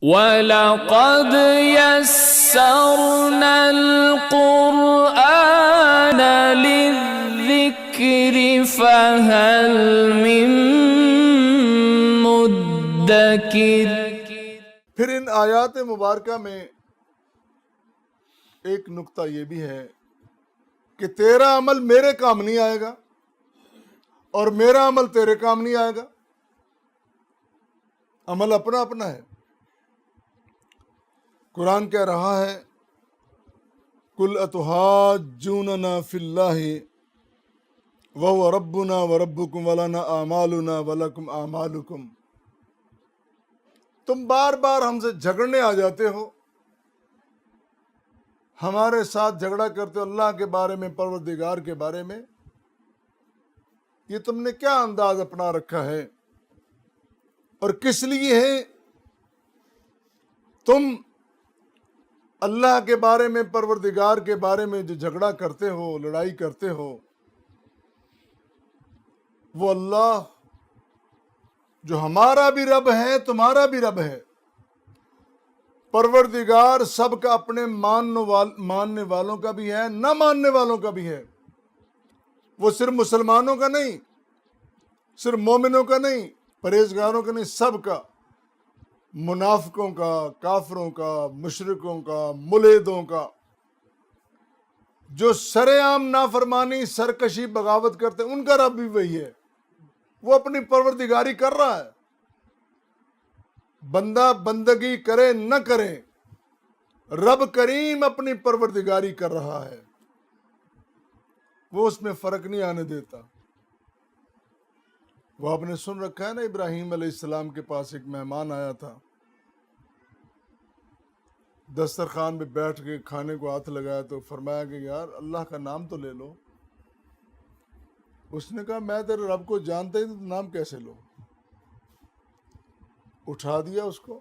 وَلَقَدْ يَسَّرْنَا الْقُرْآنَ لِلذِّكْرِ فَهَلْ مِن مُدَّكِرٍ۔ پھر ان آیات مبارکہ میں ایک نقطہ یہ بھی ہے کہ تیرا عمل میرے کام نہیں آئے گا اور میرا عمل تیرے کام نہیں آئے گا، عمل اپنا اپنا ہے۔ قرآن کہہ رہا ہے قُلْ أَتُحَاجُّونَنَا فِي اللَّهِ وَهُوَ رَبُّنَا وَرَبُّكُمْ وَلَنَا أَعْمَالُنَا وَلَكُمْ أَعْمَالُكُمْ۔ تم بار بار ہم سے جھگڑنے آ جاتے ہو، ہمارے ساتھ جھگڑا کرتے ہو اللہ کے بارے میں، پروردگار کے بارے میں۔ یہ تم نے کیا انداز اپنا رکھا ہے اور کس لیے ہے؟ تم اللہ کے بارے میں، پروردگار کے بارے میں جو جھگڑا کرتے ہو، لڑائی کرتے ہو، وہ اللہ جو ہمارا بھی رب ہے، تمہارا بھی رب ہے، پروردگار سب کا، اپنے ماننے والوں کا بھی ہے، نہ ماننے والوں کا بھی ہے۔ وہ صرف مسلمانوں کا نہیں، صرف مومنوں کا نہیں، پرہیزگاروں کا نہیں، سب کا، منافقوں کا، کافروں کا، مشرکوں کا، ملحدوں کا، جو سرے عام نافرمانی، سرکشی، بغاوت کرتے ہیں، ان کا رب بھی وہی ہے۔ وہ اپنی پروردگاری کر رہا ہے، بندہ بندگی کرے نہ کرے، رب کریم اپنی پروردگاری کر رہا ہے، وہ اس میں فرق نہیں آنے دیتا۔ وہ آپ نے سن رکھا ہے نا، ابراہیم علیہ السلام کے پاس ایک مہمان آیا تھا، دسترخوان پہ بیٹھ کے کھانے کو ہاتھ لگایا تو فرمایا کہ یار اللہ کا نام تو لے لو۔ اس نے کہا میں تیرے رب کو جانتا ہی تو نام کیسے لو؟ اٹھا دیا اس کو،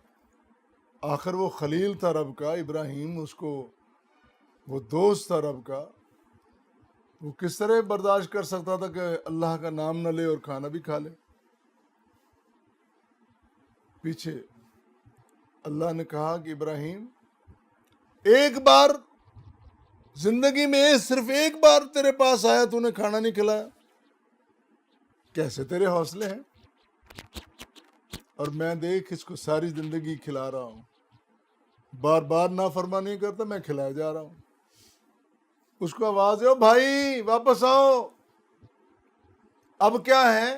آخر وہ خلیل تھا رب کا، ابراہیم، اس کو وہ دوست تھا رب کا، وہ کس طرح برداشت کر سکتا تھا کہ اللہ کا نام نہ لے اور کھانا بھی کھا لے؟ پیچھے اللہ نے کہا کہ ابراہیم ایک بار زندگی میں، صرف ایک بار تیرے پاس آیا، تو نے کھانا نہیں کھلایا؟ کیسے تیرے حوصلے ہیں؟ اور میں دیکھ اس کو ساری زندگی کھلا رہا ہوں، بار بار نافرمانی نہیں کرتا، میں کھلایا جا رہا ہوں۔ اس کو آواز ہے، او بھائی واپس آؤ۔ اب کیا ہے؟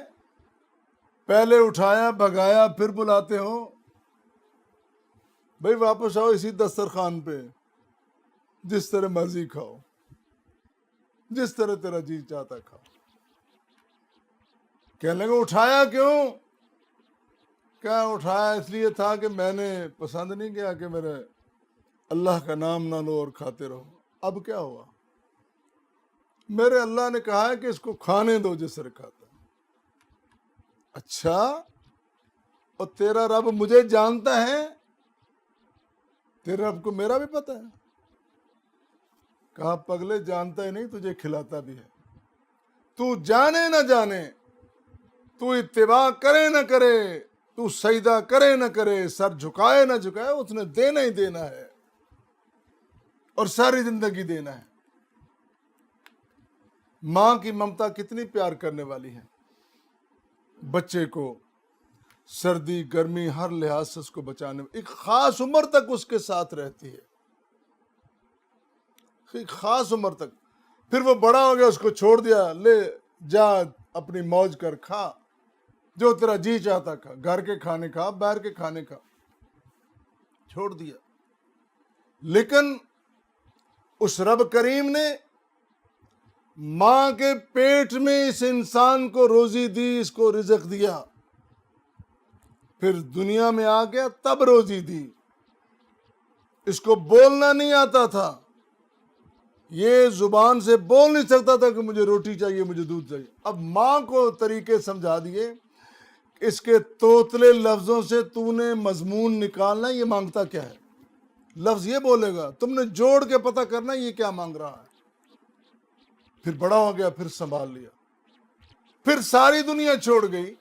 پہلے اٹھایا، بھگایا، پھر بلاتے ہو، بھائی واپس آؤ اسی دسترخوان پہ، جس طرح مرضی کھاؤ، جس طرح تیرا جی چاہتا کھاؤ۔ کہنے لگے اٹھایا کیوں؟ کیا اٹھایا؟ اس لیے تھا کہ میں نے پسند نہیں کیا کہ میرے اللہ کا نام نہ لو اور کھاتے رہو۔ اب کیا ہوا؟ میرے اللہ نے کہا ہے کہ اس کو کھانے دو جس طرح کھاتا ہے۔ اچھا، اور تیرا رب مجھے جانتا ہے؟ تیرے رب کو میرا بھی پتہ ہے؟ کہا پگلے جانتا ہی نہیں، تجھے کھلاتا بھی ہے۔ تو جانے نہ جانے، تو اتباع کرے نہ کرے، تو سجدہ کرے نہ کرے، سر جھکائے نہ جھکائے، اس نے دینا ہی دینا ہے اور ساری زندگی دینا ہے۔ ماں کی ممتا کتنی پیار کرنے والی ہے، بچے کو سردی گرمی ہر لحاظ سے اس کو بچانے، ایک خاص عمر تک اس کے ساتھ رہتی ہے، ایک خاص عمر تک۔ پھر وہ بڑا ہو گیا، اس کو چھوڑ دیا، لے جا اپنی موج کر، کھا جو تیرا جی چاہتا کھا، گھر کے کھانے کھا، باہر کے کھانے کھا، چھوڑ دیا۔ لیکن اس رب کریم نے ماں کے پیٹ میں اس انسان کو روزی دی، اس کو رزق دیا، پھر دنیا میں آ گیا تب روزی دی۔ اس کو بولنا نہیں آتا تھا، یہ زبان سے بول نہیں سکتا تھا کہ مجھے روٹی چاہیے، مجھے دودھ چاہیے۔ اب ماں کو طریقے سمجھا دیے، اس کے توتلے لفظوں سے تو نے مضمون نکالنا، یہ مانگتا کیا ہے، لفظ یہ بولے گا، تم نے جوڑ کے پتہ کرنا یہ کیا مانگ رہا ہے۔ پھر بڑا ہو گیا، پھر سنبھال لیا، پھر ساری دنیا چھوڑ گئی،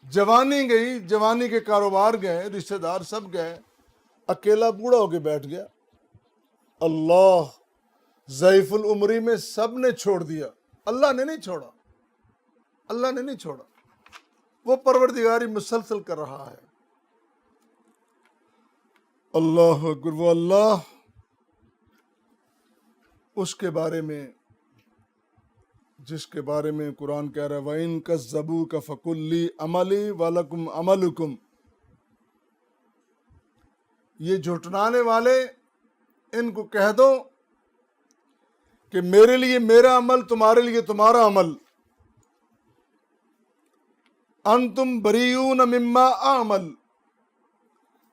جوانی گئی، جوانی کے کاروبار گئے، رشتہ دار سب گئے، اکیلا بوڑھا ہو کے بیٹھ گیا۔ اللہ ضعیف العمری میں سب نے چھوڑ دیا، اللہ نے نہیں چھوڑا، اللہ نے نہیں چھوڑا، وہ پروردگاری مسلسل کر رہا ہے۔ اللہ اکبر، وہ اللہ اس کے بارے میں جس کے بارے میں قرآن کہہ رہا ہے وَإِن كَذَّبُوكَ فَقُل لِّي عَمَلِي وَلَكُمْ عَمَلُكُمْ، یہ جھٹلانے والے ان کو کہہ دو کہ میرے لیے میرا عمل، تمہارے لیے تمہارا عمل، انتم بریئون مما اعمل،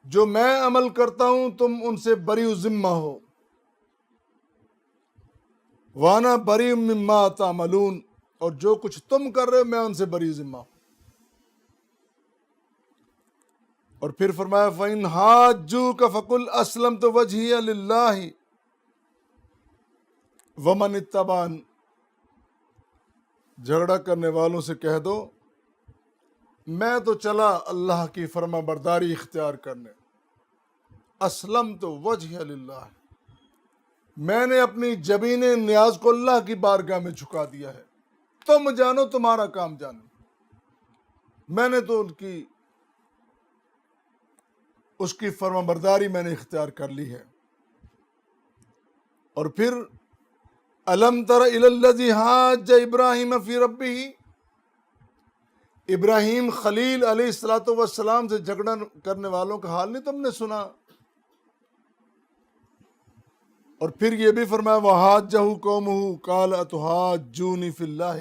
جو میں عمل کرتا ہوں تم ان سے بری ذمہ ہو، وانا بری مما تعملون، اور جو کچھ تم کر رہے ہو میں ان سے بری ذمہ ہوں۔ اور پھر فرمایا فَإِنْ حَاجُّوكَ فَقُلْ أَسْلَمْتُ وَجْهِيَ لِلَّهِ وَمَنِ اتَّبَعَنِ، جھگڑا کرنے والوں سے کہہ دو میں تو چلا اللہ کی فرما برداری اختیار کرنے، اسلمت وجہ للہ، میں نے اپنی جبین نیاز کو اللہ کی بارگاہ میں جھکا دیا ہے، تم جانو تمہارا کام جانو، میں نے تو اس کی فرما برداری میں نے اختیار کر لی ہے۔ اور پھر الم تر الی الذی حاج ابراہیم فی ربہ، ابراہیم خلیل علیہ الصلوۃ والسلام سے جھگڑا کرنے والوں کا حال نہیں تم نے سنا؟ اور پھر یہ بھی فرمایا وحاجہ قومہ قال اتحاجونی فی اللہ،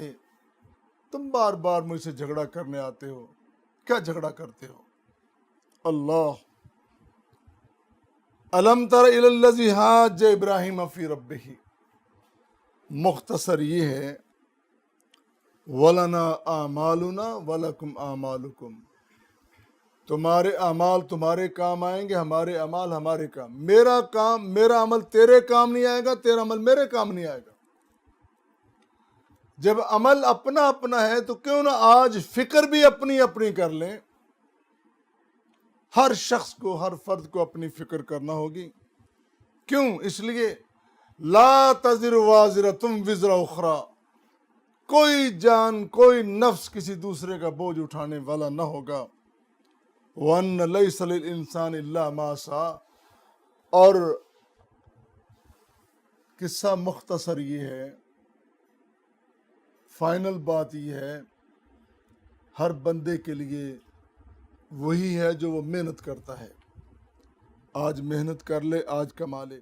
تم بار بار مجھ سے جھگڑا کرنے آتے ہو، کیا جھگڑا کرتے ہو؟ اللہ الم تر الی الذی حاج ابراہیم فی ربہ، مختصر یہ ہے وَلَنَا أَعْمَالُنَا وَلَكُمْ أَعْمَالُكُمْ، تمہارے اعمال تمہارے کام آئیں گے، ہمارے اعمال ہمارے کام، میرا عمل تیرے کام نہیں آئے گا، تیرا عمل میرے کام نہیں آئے گا۔ جب عمل اپنا اپنا ہے تو کیوں نہ آج فکر بھی اپنی اپنی کر لیں، ہر شخص کو، ہر فرد کو اپنی فکر کرنا ہوگی۔ کیوں؟ اس لیے لا تزر وازرۃ وزر اخری، کوئی جان، کوئی نفس کسی دوسرے کا بوجھ اٹھانے والا نہ ہوگا۔ وَأَنَّ لَيْسَ لِلْإِنسَانِ إِلَّا مَا سَعَىٰ، اور قصہ مختصر یہ ہے، فائنل بات یہ ہے، ہر بندے کے لیے وہی ہے جو وہ محنت کرتا ہے، آج محنت کر لے، آج کما لے۔